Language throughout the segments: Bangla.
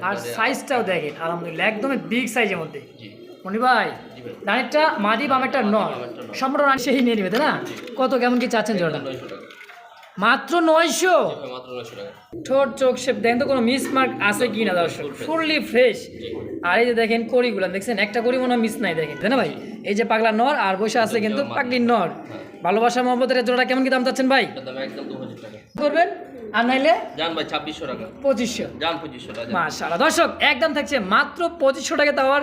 আর সাইজটাও দেখেন আলহামদুলিল্লাহ একদমই বিগ সাইজের মধ্যে। মনি ভাই ডানেরটা মাদি বামেরটা নর, সম্পূর্ণ রান সেই নিয়ে নেবে তাই না? কত কেমন কি চাচ্ছেন জোড়াটা? মাত্র 900। ঠোঁট চোখ শেপ দেখেন তো কোনো মিস মার্ক আছে কি না দর্শক, ফুললি ফ্রেশ। আর এই যে দেখেন কড়িগুলো দেখছেন, একটা কড়ি মনে মিস নাই দেখেন তাই না ভাই? এই যে পাগলা নর আর বসে আছে কিন্তু পাগলির নর। ভালোবাসা মহব্বতের জোড়াটা কেমন কি দাম চাচ্ছেন ভাই? করবেন আর নাইলে জান ভাই 2600 টাকা, 2500 জান 2500 টাকা। মাশাআল্লাহ দর্শক একদম থাকছে মাত্র 2500 টাকা। তাও আর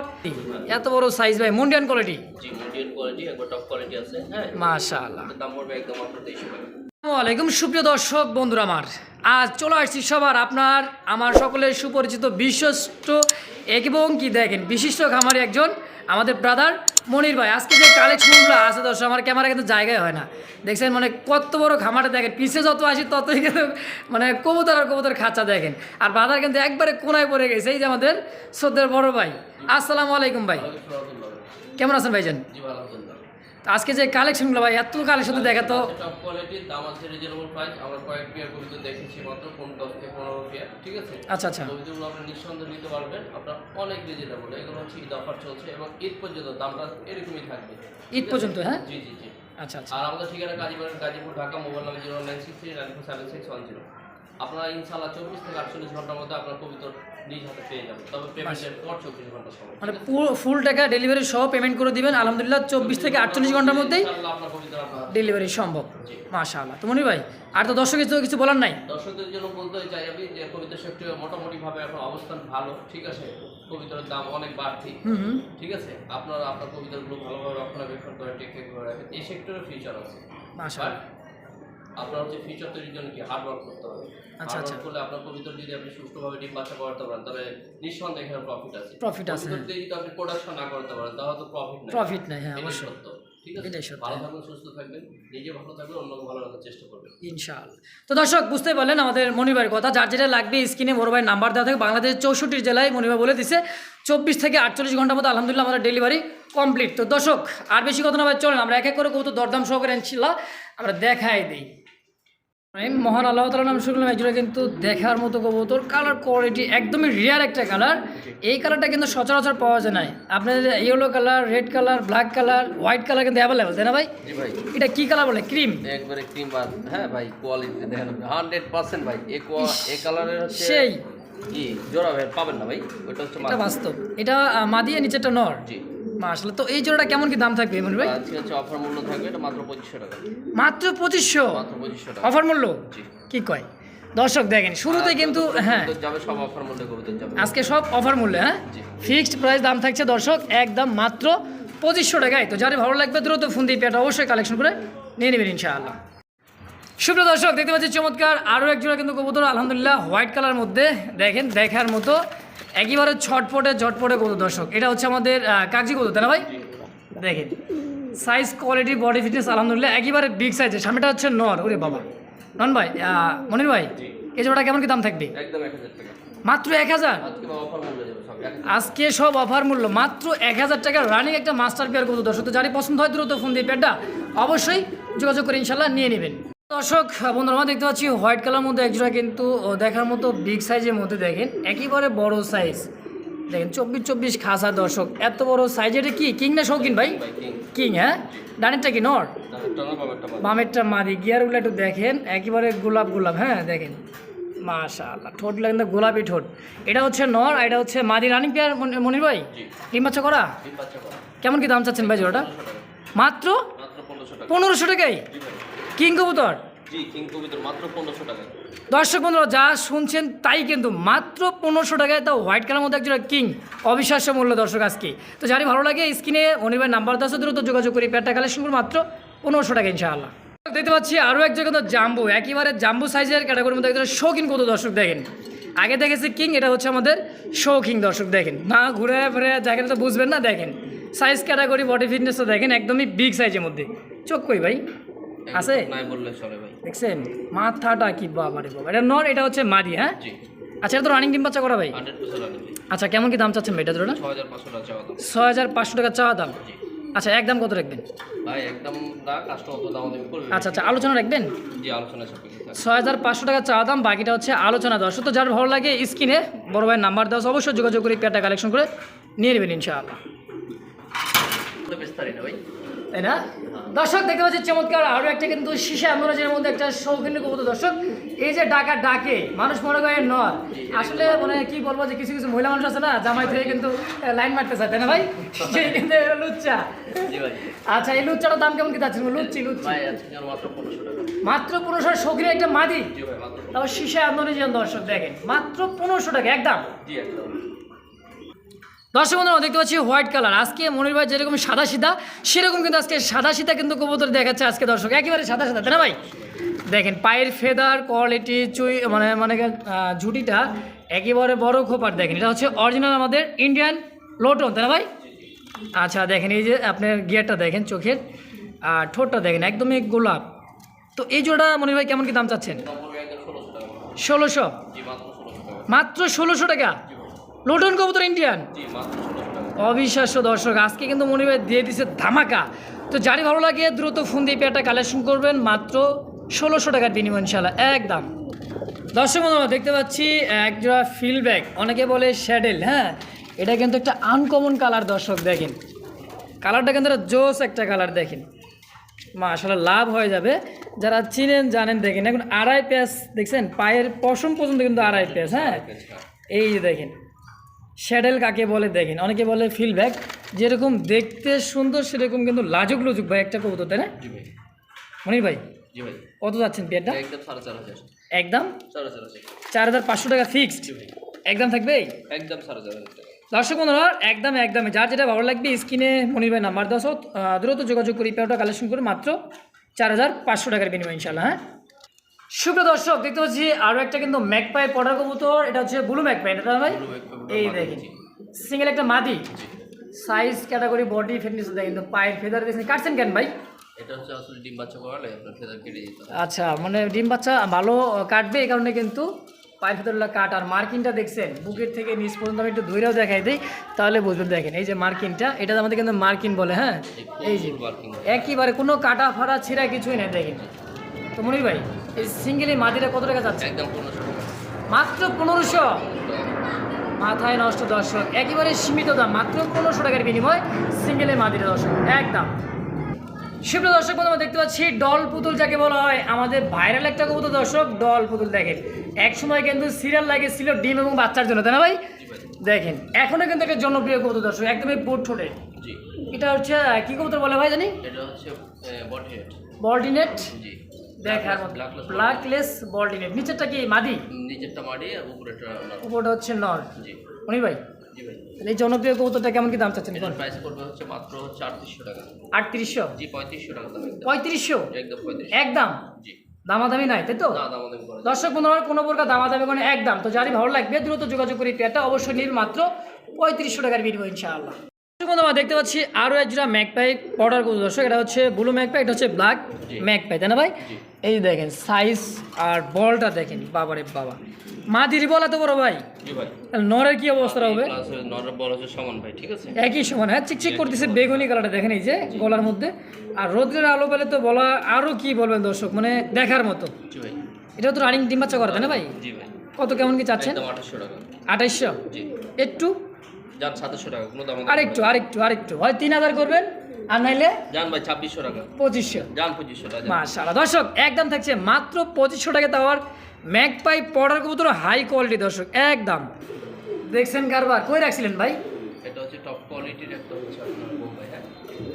এত বড় সাইজ ভাই, মুন্ডিয়ান কোয়ালিটি। জি মুন্ডিয়ান কোয়ালিটি, একবার টপ কোয়ালিটি আছে। হ্যাঁ মাশাআল্লাহ। দাম পড়বে একদম মাত্র 2300 টাকা। আসসালামু আলাইকুম সুপ্রিয় দর্শক বন্ধুরা, আজ চলে আসছি সবার আমার সকলের সুপরিচিত বিশ্বস্ত এবং কি দেখেন বিশিষ্ট খামারি একজন আমাদের ব্রাদার মনির ভাই। আজকে যে কালেকশনগুলো আছে দর্শক, আমার ক্যামেরা কিন্তু জায়গায় হয় না, দেখছেন মানে কত বড় খামারটা দেখেন, পিছে যত আসি ততই কিন্তু মানে কবুতর আর কবুতর খাঁচা দেখেন। আর ব্রাদার কিন্তু একবারে কোনায় পড়ে গেছে, এই যে আমাদের শ্রদ্ধের বড় ভাই। আসসালামু আলাইকুম ভাই, কেমন আছেন ভাইজান? আজকে যে কালেকশনগুলো ভাই, এত কালেকশন তো দেখা তো টপ কোয়ালিটির দাম আছে রিজনেবল প্রাইস। আমরা কয়েক পেয়ার কবিতা দেখেছি মাত্র 10 থেকে 15 পেয়ার, ঠিক আছে? আচ্ছা আচ্ছা, কবিতাগুলো আপনি নিঃসন্দেহে নিতে পারবেন, আপনার অনেক রিজনেবল। এগুলো হচ্ছে ঈদ অফার চলছে এবং ঈদ পর্যন্ত দামটা এরকমই থাকবে, ঈদ পর্যন্ত। হ্যাঁ জি জি জি। আচ্ছা আচ্ছা। আর আমাদের ঠিকানা গাজীপুর ঢাকা, মোবাইল নাম্বার 0963947610। আপনারা ইনশাআল্লাহ 24 থেকে 48 ঘন্টার মধ্যে আপনার কবিতা নিজ হাতে পেয়ে যাবেন, তবে পেমেন্টের পর 24 ঘন্টা সময়, মানে ফুল টাকা ডেলিভারি সহ পেমেন্ট করে দিবেন। আলহামদুলিল্লাহ 24 থেকে 48 ঘন্টার মধ্যেই আপনার কবিতা ডেলিভারি সম্ভব। মাশাআল্লাহ। তো মনির ভাই আর তো দর্শকের তো কিছু বলার নাই? দর্শকদের জন্য বলতে চাই আমি যে কবিতা সেক্টরে মোটামুটি ভাবে এখন অবস্থান ভালো, ঠিক আছে? কবিতার দাম অনেক বাড়তি, ঠিক আছে? আপনারা আপনার কবিতাগুলো ভালোভাবে রক্ষণাবেক্ষণ করে টেক করে রাখেন, এই সেক্টরে ফিউচার আছে। মাশাআল্লাহ। আপনার হচ্ছে ফিউচার তৈরির জন্য কি হার্ড ওয়ার্ক করতে হবে। আচ্ছা আচ্ছা। করলে আপনার কবিতার যদি আপনি সুষ্ঠুভাবে ডিম বাচ্চা করাতে পারেন তবে নিঃসন্দেহে এখানে প্রফিট আছে। প্রফিট আছে। যদি আপনি প্রোডাকশন না করতে পারেন তাহলে তো প্রফিট নাই। প্রফিট নাই, হ্যাঁ অবশ্যই সত্য, ঠিক আছে? এটাই সত্য। ভালো থাকবেন, সুস্থ থাকবেন, নিজে ভালো থাকবেন, অন্যকে ভালো রাখার চেষ্টা করবেন ইনশাআল্লাহ। তো দর্শক বুঝতে পারলেন আমাদের মনির ভাইয়ের কথা, যার যেটা লাগবে স্ক্রিনে বড় ভাই নাম্বার দেওয়া থাকে। বাংলাদেশের 64 জেলায় মনির ভাই বলে দিছে 24 থেকে 48 ঘন্টার মধ্যে আলহামদুলিল্লাহ আমাদের ডেলিভারি কমপ্লিট। তো দর্শক আর বেশি কথা না ভাই, চলেন আমরা এক এক করে কবুতর দরদাম সহকারে ইনশাআল্লাহ আমরা দেখাই দিই। মহান আল্লাহ তাআলার নাম শুনলাম, একজোড়া কিন্তু দেখার মতো কবুতর, কালার কোয়ালিটি একদমই রিয়ার একটা কালার। এই কালারটা কিন্তু সচরাচর পাওয়া যায় না। আপনাদের yellow colour, red colour, black colour, white colour কিন্তু অ্যাভেলেবল, তাই না ভাই? জি ভাই। এটা কি কালার বলে? ক্রিম, একবারে ক্রিম বাদ। হ্যাঁ ভাই, কোয়ালিটি দেখেন 100% ভাই। এই কালারের হচ্ছে সেই কি জোড়া ভাই পাবেন না ভাই, ওটা হচ্ছে এটা বাস্তব। এটা মাদিয়ে নিচেরটা নর। জি মাশাআল্লাহ। তো এই জোড়াটা কেমন কি দাম থাকবে মনির ভাই? আজকে হচ্ছে অফার মূল্য থাকবে, এটা মাত্র 2500 টাকা। মাত্র 2500? মাত্র 2500 টাকা অফার মূল্য? জি। কি কয় দর্শক দেখেন শুরুতে কিন্তু হ্যাঁ যাবে সব অফার মূল্যে কবিতা যাবে আজকে সব অফার মূল্যে। হ্যাঁ ফিক্সড প্রাইস দাম থাকছে দর্শক একদম মাত্র 2500 টাকায়। তো যারা ভালো লাগবে দ্রুত ফোন দিয়ে পেটা অবশ্যই কালেকশন করে নিয়ে নেবেন ইনশাআল্লাহ। সুপ্রিয় দর্শক দেখতে পাচ্ছি চমৎকার আরও এক জোড়া কিন্তু কবুতর আলহামদুলিল্লাহ হোয়াইট কালার মধ্যে, দেখেন দেখার মতো একেবারে ঝটপটে কবুতর দর্শক। এটা হচ্ছে আমাদের কাগজি কবুতর, তাই না ভাই? দেখেন সাইজ কোয়ালিটি বডি ফিটনেস আলহামদুলিল্লাহ একেবারে বিগ সাইজের। সামনেটা হচ্ছে নর। ওরে বাবা নন ভাই, মনির ভাই এই জোড়াটা কেমন কি দাম থাকবে? একদম 1000 টাকা মাত্র 1000? আজকে অফার মূল্যে যাবে সব আজকে সব অফার মূল্য মাত্র 1000 টাকা রানিং একটা মাস্টার পেয়ার কবুতর দর্শক। তো যারই পছন্দ হয় দ্রুত ফোন দিয়ে পেয়ারটা অবশ্যই যোগাযোগ করে ইনশাল্লাহ নিয়ে নেবেন। দর্শক বন্ধুরা আমরা দেখতে পাচ্ছি হোয়াইট কালার মধ্যে একজোড়া কিন্তু দেখার মতো বিগ সাইজের মধ্যে, দেখেন একেবারে বড় সাইজ, দেখেন 24 খাসা দর্শক, এত বড় সাইজ। এটা কি কিং না শৌখিন ভাই? কিং। হ্যাঁ ডানেরটা কি নর? বামেরটা মাদি। গিয়ারগুলো একটু দেখেন একেবারে গোলাপ। হ্যাঁ দেখেন মাশাআল্লাহ, ঠোঁটগুলো কিন্তু গোলাপি ঠোঁট। এটা হচ্ছে নর আর এটা হচ্ছে মাদি। রানিং পেয়ার মনির ভাই, ডিম বাচ্চা করা? কেমন কি দাম চাচ্ছেন ভাই জোড়াটা? মাত্র 1500 টাকায় কিং কবুতর। দর্শক বন্ধুরা যা শুনছেন তাই কিন্তু মাত্র 1500 টাকায়, তাও হোয়াইট কালার মধ্যে একজোড়া কিং। অবিশ্বাস্য মূল্য দর্শক আজকে। তো যারই ভালো লাগে স্ক্রিনে মনির ভাই নাম্বার দেওয়া আছে, দ্রুত যোগাযোগ করি পেয়ারটা কালেকশন করে মাত্র 1500 টাকা ইনশাআল্লাহ। দেখতে পাচ্ছি আরও এক জায়গা তো জাম্বু, একেবারে জাম্বু সাইজের ক্যাটাগরির মধ্যে একজোড়া শৌখিন কত দর্শক। দেখেন আগে দেখেছি কিং, এটা হচ্ছে আমাদের শৌখিন দর্শক। দেখেন না ঘুরে ফিরে দেখেন তো বুঝবেন না, দেখেন সাইজ ক্যাটাগরি বডি ফিটনেসটা দেখেন একদমই বিগ সাইজের মধ্যে। চোখ কই ভাই আছে? দেখছেন মাথাটা কি বাবা রে বাবা। এটা নর, এটা হচ্ছে মাদি। হ্যাঁ আচ্ছা, এটা তো রানিং ডিম বাচ্চা করা ভাই? আচ্ছা কেমন কি দাম চাচ্ছেন ভাই এটা? 6500 টাকা চাওয়া দাম। আচ্ছা একদম কত রাখবেন? ভাই একদম না, কাস্টমার তো দাম দেবে করবে। আচ্ছা আচ্ছা আলোচনা রাখবেন। জি, আলোচনা সাপেক্ষে থাকবে। 6500 টাকা চাওয়া দাম, বাকিটা হচ্ছে আলোচনা। দর্শক তো যার ভালো লাগে স্ক্রিনে বড় ভাইয়ের নাম্বার দেওয়া আছে, অবশ্যই যোগাযোগ করে পেয়ারটা কালেকশন করে নিয়ে নেবেন ইনশাআল্লাহ, তো বিস্তারিত ভাই। তাই না? দর্শক দেখতে পাচ্ছি চমৎকার আরও একটা কিন্তু শীষে আমরাজের মধ্যে একটা শৌখিন কবুতর। দর্শক এই যে ডাকে মানুষ মনে করে নর, আসলে মানে কি বলবো যে কিছু কিছু মহিলা মানুষ আছে না জামাই থেকে কিন্তু লাইন মারতে চায়, তাই না ভাই? সেই কিন্তু এরা লুচ্চা। জি ভাই। আচ্ছা এই লুচ্চাটার দাম কেমন কি যাচ্ছেন? লুচ্চি ভাই আজকে মাত্র 1500 টাকা। মাত্র 1500 শৌখিন একটা মাদি, জি ভাই মাত্র। তাও শীষে আমরাজের দর্শক দেখেন মাত্র 1500 টাকা একদম। জি একদম। দর্শক বন্ধুরা দেখতে পাচ্ছি হোয়াইট কালার। আজকে মনির ভাই যেরকম সাদা সিধা সেরকম কিন্তু আজকে সাদা সিধা কিন্তু কবুতর দেখাচ্ছে আজকে দর্শক, একেবারে সাদা সাদা, তাই না ভাই? দেখেন পায়ের ফেদার কোয়ালিটি মানে ঝুটিটা একেবারে বড় খোপার। দেখেন এটা হচ্ছে অরিজিনাল আমাদের ইন্ডিয়ান লোটন, তাই না ভাই? আচ্ছা দেখেন এই যে আপনার গিয়ারটা দেখেন, চোখের আর ঠোঁটটা দেখেন একদমই গোলাপ। তো এই জোড়া মনির ভাই কেমন কি দাম চাচ্ছেন? দাম পড়বে একদম 1600 টাকা। 1600? জি মাত্র 1600 টাকা। মাত্র 1600 টাকা লোটন কবুতর ইন্ডিয়ান? জি মাত্র 1600 টাকা। অবিশ্বাস্য দর্শক, আজকে কিন্তু মনির ভাই দিয়ে দিছে ধামাকা। তো যারই ভালো লাগে দ্রুত ফোন দিয়ে পেয়ারটা কালেকশন করবেন মাত্র 1600 টাকার বিনিময় ইনশাআল্লাহ একদম। দর্শক বন্ধুরা দেখতে পাচ্ছি একজোড়া ফিল ব্যাগ, অনেকে বলে শ্যাডেল। হ্যাঁ এটা কিন্তু একটা আনকমন কালার দর্শক, দেখেন কালারটা কিন্তু একটা জোস একটা কালার। দেখেন মাশাআল্লাহ লাভ হয়ে যাবে যারা চিনেন জানেন। দেখেন এখন আড়াই প্যাচ দেখছেন, পায়ের পশম পর্যন্ত কিন্তু আড়াই প্যাচ। হ্যাঁ এই যে দেখেন শ্যাডেল কাকে বলে দেখেন, অনেকে বলে ফিল ব্যাগ। যেরকম দেখতে সুন্দর সেরকম কিন্তু লাজুক লুজুক ভাই একটা কবুতর, তাই না জি ভাই। মনির ভাই? জি ভাই। কত যাচ্ছেন পেয়ারটা? একদম 4500। একদম 4500। 4500 টাকা ফিক্সড জি ভাই। একদম থাকবে। একদম 4500 টাকা। দর্শক বন্ধুরা একদম যার যেটা ভালো লাগবে স্ক্রিনে মনির ভাই নাম্বার দেওয়া আছে, দ্রুত যোগাযোগ করে পেয়ারটা কালেকশন করে মাত্র 4500 টাকার বিনিময় ইনশাআল্লাহ। হ্যাঁ সুপ্রিয় দর্শক দেখতে পাচ্ছি আরও একটা কিন্তু ম্যাকপাই পড়ার কবুতর, এটা হচ্ছে ব্লু ম্যাকপাই, এটা ভাই? এই দেখেন সিঙ্গেল একটা মাদি, সাইজ ক্যাটাগরি বডি ফিটনেস দেখেন। তো পায়ের ফেদার দেখছেন, কাটছেন কেন ভাই? এটা হচ্ছে আসলে ডিম বাচ্চা করালে আপনার ফেদার কেটে দিতে হয়। আচ্ছা মানে ডিম বাচ্চা ভালো কাটবে এই কারণে কিন্তু পায়ের ফেদারগুলো কাট। আর মার্কিনটা দেখছেন বুকের থেকে নিচ পর্যন্ত আমি একটু ধৈরেও দেখাই দিই তাহলে বুঝবেন। দেখেন এই যে মার্কিনটা, এটা আমাদের কিন্তু মার্কিন বলে। হ্যাঁ এই যে একেবারে কোনো কাটা ফাটা ছিঁড়া কিছুই নেই দেখেন। তো মনির ভাই এই সিঙ্গেল এই মাদিটা কত টাকা যাচ্ছে? একদম 1500 টাকা। মাত্র 1500? মাথায় নষ্ট দর্শক, একেবারে সীমিত দাম, মাত্র 1500 টাকার বিনিময় সিঙ্গেলের মাদিরা দর্শক একদম। সুপ্রিয় দর্শক বন্ধু দেখতে পাচ্ছি ডল পুতুল যাকে বলা হয়, আমাদের ভাইরাল একটা কবুতর দর্শক ডল পুতুল। দেখেন এক সময় কিন্তু সিরিয়াল লাগেছিল ডিম এবং বাচ্চার জন্য, তাই না ভাই? দেখেন এখনো কিন্তু একটা জনপ্রিয় কবুতর দর্শক, একদমই বোট ঠোঁটে। জি। এটা হচ্ছে কি কবুতর বলে ভাই জানি? এটা হচ্ছে বটহেড। বল্টিনেট। জি। দেখার ব্ল্যাকলেস বল্টিনেট। নিচেরটা কি মাদি? নিচেরটা মাদি আর উপরেরটা নর। উপরটা হচ্ছে নর। জি। মনির ভাই জি ভাই। এই জনপ্রিয় কবুতরটা কেমন কি দাম চাচ্ছেন? এটার প্রাইস পড়বে হচ্ছে মাত্র 3800 টাকা। 3800? জি 3500 টাকা দাম। একদম 3500? একদম 3500 একদম জি। দামাদামি নাই তাই তো? না দামাদামি করা দর্শক বন্ধুরা কোনো প্রকার দামাদামি করে একদম। তো যারই ভালো লাগবে দ্রুত যোগাযোগ করি, পেয়ারটা অবশ্যই নিন মাত্র 3500 টাকার বিনিময় ইনশাআল্লাহ। বন্ধুরা দেখতে পাচ্ছি আরও একজোড়া ম্যাকপাই অর্ডার করুন দর্শক, এটা হচ্ছে ব্লু ম্যাকপাই, এটা হচ্ছে ব্ল্যাক ম্যাকপাই, তাই না ভাই? এই দেখেন সাইজ আর বলটা দেখেন, বাবারে বাবা মাদির বল এত বড় ভাই। জি ভাই। নরের কি অবস্থা হবে? নরের বল হচ্ছে সমান ভাই, ঠিক আছে? একই সমান। হ্যাঁ চিকচিক করতেছে বেগুনি কালারটা দেখেন এই যে গলার মধ্যে। আর রোদ্রের আলো পেলে তো বলা আরও কি বলবেন দর্শক, মানে দেখার মতো। জি ভাই। এটা তো রানিং ডিম বাচ্চা করে তাই না ভাই? জি ভাই। কত কেমন কি চাচ্ছেন? একদম 2800 টাকা। 2800? জি। একটু জান 2700 টাকা, কোনো দাম আরেকটু হয় 3000 করবেন, আর নাইলে জান ভাই 2600 টাকা। 2500? জান 2500 টাকা। মাশাআল্লাহ দর্শক একদম থাকছে মাত্র 2500 টাকা। তাওয়ার ম্যাকপাই পডার কবুতর হাই কোয়ালিটি দর্শক একদম। দেখছেন কারবার কই রাখছিলেন ভাই? এটা হচ্ছে টপ কোয়ালিটির একটা হচ্ছে আপনার বোম্বাই। হ্যাঁ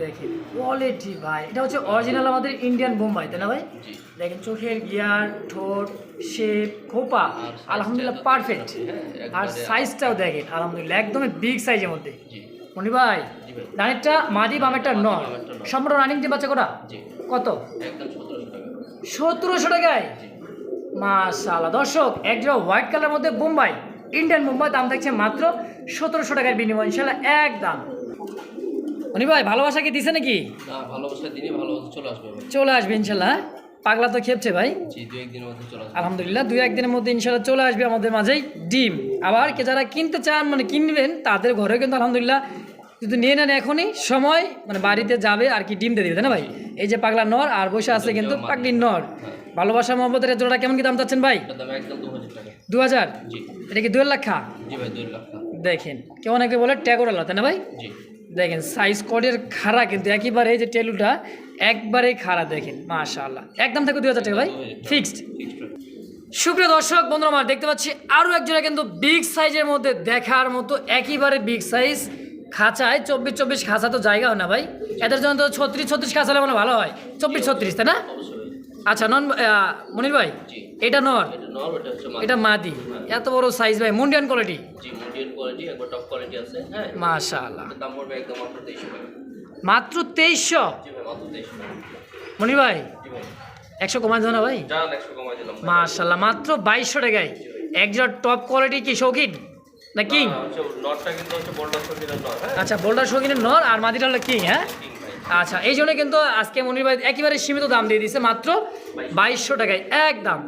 দেখেন কোয়ালিটি ভাই, এটা হচ্ছে অরিজিনাল আমাদের ইন্ডিয়ান বোম্বাই, তাই না ভাই? জি। দেখেন চোখের গিয়ার, ঠোঁট, শেপ, খোপা আলহামদুলিল্লাহ পারফেক্ট। আর সাইজটাও দেখেন আলহামদুলিল্লাহ একদমই বিগ সাইজের মধ্যে। জি। মনি ভাই জি ভাই। ডানেরটা মাদি বামেরটা নর, সম্পূর্ণ রানিং ডিম বাচ্চা করা। জি। কত? একদম 1700 টাকা। 1700 টাকায়? জি। মাশাআল্লাহ দর্শক একজোড়া হোয়াইট কালার মধ্যে বোম্বাই ইন্ডিয়ান বোম্বাই, দাম থাকছে মাত্র 1700 টাকার বিনিময় ইনশাআল্লাহ একদম। মনি ভাই ভালোবাসা কি দিছে নাকি? না ভালোবাসা দিনই ভালোবাসা চলে আসবে ভাই। চলে আসবে ইনশাআল্লাহ। পাগলা তো খেপছে ভাই। জি 2-1 দিনের মধ্যে চলে আসবে আলহামদুলিল্লাহ 2-1 দিনের মধ্যে ইনশাআল্লাহ চলে আসবে আমাদের মাঝেই ডিম। আবার কে যারা কিনতে চান মানে কিনবেন তাদের ঘরে কিন্তু আলহামদুলিল্লাহ যদি নিয়ে নেন এখনই সময় মানে বাড়িতে যাবে আর কি ডিম দিয়ে দিবে তাই না ভাই? এই যে পাগলা নর আর বসে আছে কিন্তু পাগলির নর। ভালোবাসা মহব্বতের জোড়াটা কেমন কি দাম চাচ্ছেন ভাই? এটার দাম একদম 2000 টাকা। 2000? জি এটা কি 2 লাখ খা? জি ভাই 2 লাখ টাকা। দেখেন কেউ অনেকে বলে ট্যাগর আলো তাই না ভাই? জি দেখেন সাইজ কোডের খাড়া কিন্তু একেবারে এই যে টেলুটা একবারেই খাড়া দেখেন মাশাআল্লাহ। একদম থেকে 2000 টাকা ভাই ফিক্সড। সুপ্রিয় দর্শক বন্ধুরা আমার দেখতে পাচ্ছি আরও একজোড়া কিন্তু বিগ সাইজের মধ্যে দেখার মতো একেবারে বিগ সাইজ খাঁচায় 24 খাঁচা তো জায়গা হয় না ভাই, এদের জন্য তো 36 খাঁচা হলে ভালো হয়। 24 তাই না? অবশ্যই। আচ্ছা নন মনির ভাই জি এটা নর এটা নর, এটা হচ্ছে মাদি। এটা মাদি, এত বড় সাইজ ভাই মুন্ডিয়ান কোয়ালিটি জি মিডিয়াম কোয়ালিটি, একবার টপ কোয়ালিটি আছে। হ্যাঁ মাশাআল্লাহ। এটার দাম পড়বে একদম মাত্র 2300 টাকা। মাত্র 2300? জি ভাই মাত্র 2300 টাকা। মনির ভাই জি ভাই 100 কমাই দেবো না ভাই? জান 100 কমাই দিলাম ভাই। মাশাআল্লাহ মাত্র 2200 টাকায় একজোড়া টপ কোয়ালিটি কি শৌখিন না কিং? হচ্ছে নটটা কিন্তু হচ্ছে বোল্ডার সর্টিনের নট। হ্যাঁ আচ্ছা বোল্ডার শৌখিনের নর আর মাদিটা হলো কিং। হ্যাঁ কিং ভাই। আচ্ছা এই জন্য কিন্তু আজকে মনির ভাই একেবারে সীমিত দাম দিয়ে দিয়েছে মাত্র 2200 টাকায় একদম।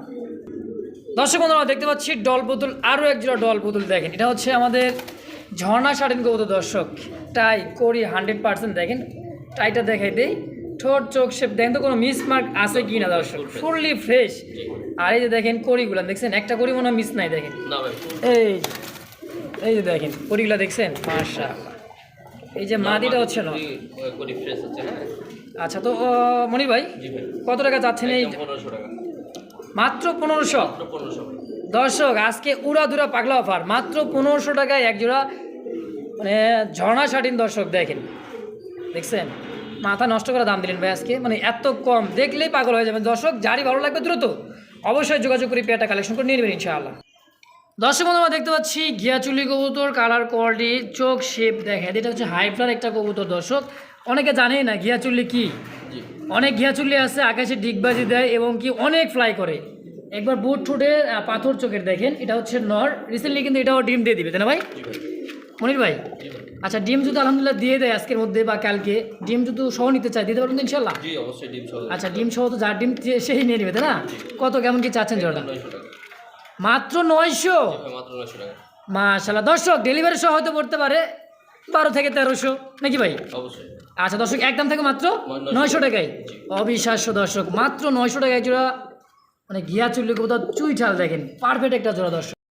দর্শক বন্ধুরা দেখতে পাচ্ছি ডল পুতুল, আরও এক জোড়া ডল পুতুল দেখেন, এটা হচ্ছে আমাদের ঝর্ণা শাড়িন কবুতর দর্শক। টাই করি 100% দেখেন, টাইটা দেখাই দেই, ঠোঁট চোখ শেপ দেখেন তো কোনো মিসমার্ক আছে কি না দর্শক, ফুললি ফ্রেশ। আর এই যে দেখেন কড়িগুলো দেখছেন, একটা কড়ি মনে মিস নাই দেখেন, না ভাই এই এই যে দেখেন কড়িগুলো দেখছেন মাশাআল্লাহ। এই যে মাদিটা হচ্ছে না। কোয়ালিটি ফ্রেশ আছে। হ্যাঁ আচ্ছা তো মনির ভাই জি ভাই কত টাকা যাচ্ছেন এই? একদম 1500 টাকা। মাত্র 1500? মাত্র 1500 ভাই। দর্শক আজকে উড়াধুরা পাগলা অফার, মাত্র 1500 টাকায় একজোড়া মানে ঝর্ণা শাটিন দর্শক দেখেন, দেখছেন মাথা নষ্ট করে দাম দিলেন ভাই আজকে, মানে এত কম দেখলেই পাগল হয়ে যাবেন দর্শক। যারই ভালো লাগবে দ্রুত অবশ্যই যোগাযোগ করে পেয়ারটা কালেকশন করে নিয়ে নেবেন ইনশাআল্লাহ। দর্শক বন্ধু আমরা দেখতে পাচ্ছি ঘিয়াচুলি কবুতর, কালার কোয়ালিটি চোখ শেপ দেখেন, এটা হচ্ছে হাইফ্লার একটা কবুতর দর্শক। অনেকে জানেই না ঘিয়াচুল্লি কি, জি অনেক ঘিয়াচুল্লি আছে আকাশে ডিগবাজি দেয় এবং কি অনেক ফ্লাই করে। একবার বুট ঠোঁটের পাথর চোখের দেখেন, এটা হচ্ছে নর, রিসেন্টলি কিন্তু এটাও ডিম দিয়ে দিবে তাই না ভাই জি ভাই মনির ভাই? জি ভাই আচ্ছা ডিম যদি আলহামদুলিল্লাহ দিয়ে দেয় আজকের মধ্যে বা কালকে, ডিম যদি সহ নিতে চাই দিতে পারবেন তো ইনশাল্লাহ? জি অবশ্যই ডিম সহ। আচ্ছা ডিম সহ তো যার ডিম সেই নিয়ে নেবে তাই না? কত কেমন কি চাচ্ছেন জোড়া? 900 টাকা। মাত্র 900? ভাই মাত্র 900 টাকা। মাশাআল্লাহ দর্শক ডেলিভারি সহ হয়তো পড়তে পারে 12 থেকে 1300 নাকি ভাই? অবশ্যই। আচ্ছা দর্শক একদম থেকে মাত্র 900 টাকায়, অবিশ্বাস্য দর্শক মাত্র 900 টাকায় জোড়া মানে ঘিয়া চুল্লি কবুতর চুই ঠাল দেখেন, পারফেক্ট একটা জোড়া দর্শক।